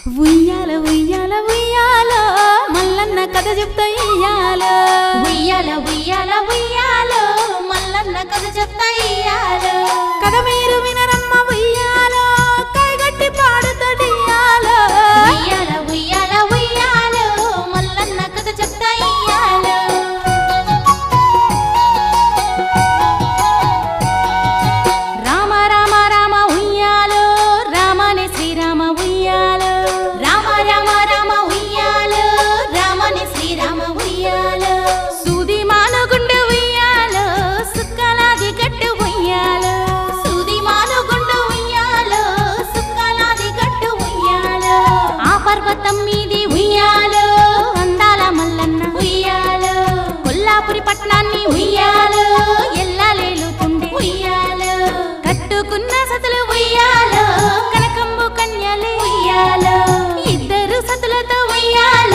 ఉయ్యాల ఉయ్యాల ఉయ్యాల మల్లన్న కథ చెప్తా ఇయ్యాల ఉయ్యాల ఉయ్యాల ఉయ్యాల మల్లన్న కథ చెప్తా ఇయ్యాల కథ మీరు వినరమ్మ ఉయ్యాల కైగట్టి పాడుతడియాల ఉయ్యాల ఉయ్యాల ఉయ్యాల మల్లన్న కథ చెప్తా ఇయ్యాల రామ రామ రామ ఉయ్యాల రామనే శ్రీరామ ఉయ్యాల రామ రామ రామ ఉయ్యాల రామని శ్రీరామ ఉయ్యాల సూది మానుగుండె ఉయ్యాల సుక్కలాది గట్టి ఉయ్యాల సూది మానుగుండు ఉయ్యాల సుక్కలాది గట్టు ఉయ్యాల ఆ పర్వతం మీది ఉయ్యాల అందాల మల్లన్న ఉయ్యాల కొల్లాపురి పట్నాన్ని ఉయ్యాల ఎల్లాలేలుతుండే ఉయ్యాల కట్టుకున్న సతులు ఉయ్యాల కనకంబు కన్యలే ఉయ్యాల ఇద్దరు సతులతో ఉయ్యాల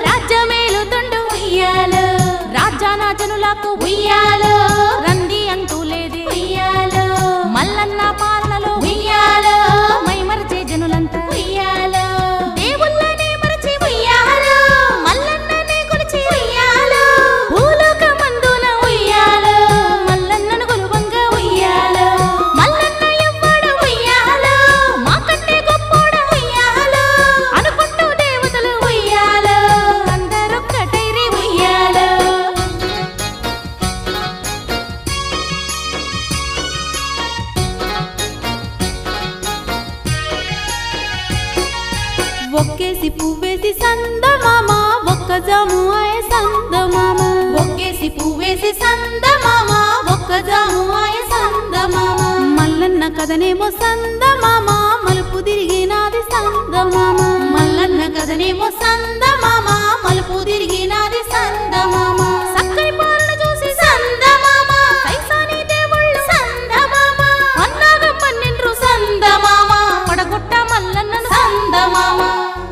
రాజ్యమేలుతుండు ఉయ్యాల రాజ్యాన జనులకు ఉయ్యాల రంది అంటూ లేదే ఉయ్యాల మల్లన్న పాలనలో ఉయ్యాల మైమరిచే జనులంతా ఉయ్యాల దేవుళ్ళనే మరచి ఉయ్యాల మల్లన్ననే కొలిచి ఉయ్యాల భూలోకమందున ఉయ్యాల మల్లన్నను కొలువంగా ఉయ్యాల మల్లన్న ఎవ్వడ ఉయ్యాల మాకంటే గొప్పోడ ఉయ్యాల అనుకుంటూ దేవతలు ఉయ్యాల అందరొక్కటైరి ఉయ్యాల ఒక్కేసి పువ్వేసి సందమామ ఒక్క జాము ఆయ సందమామ ఒక్కేసి పువ్వేసి సందమామ ఒక్క జాము ఆయ సందమామ మల్లన్న కథనేమో సందమామ మలుపు తిరిగినాది సందమామ మల్లన్న కథనేమో సందమామ మలుపు తిరిగినాది సందమామ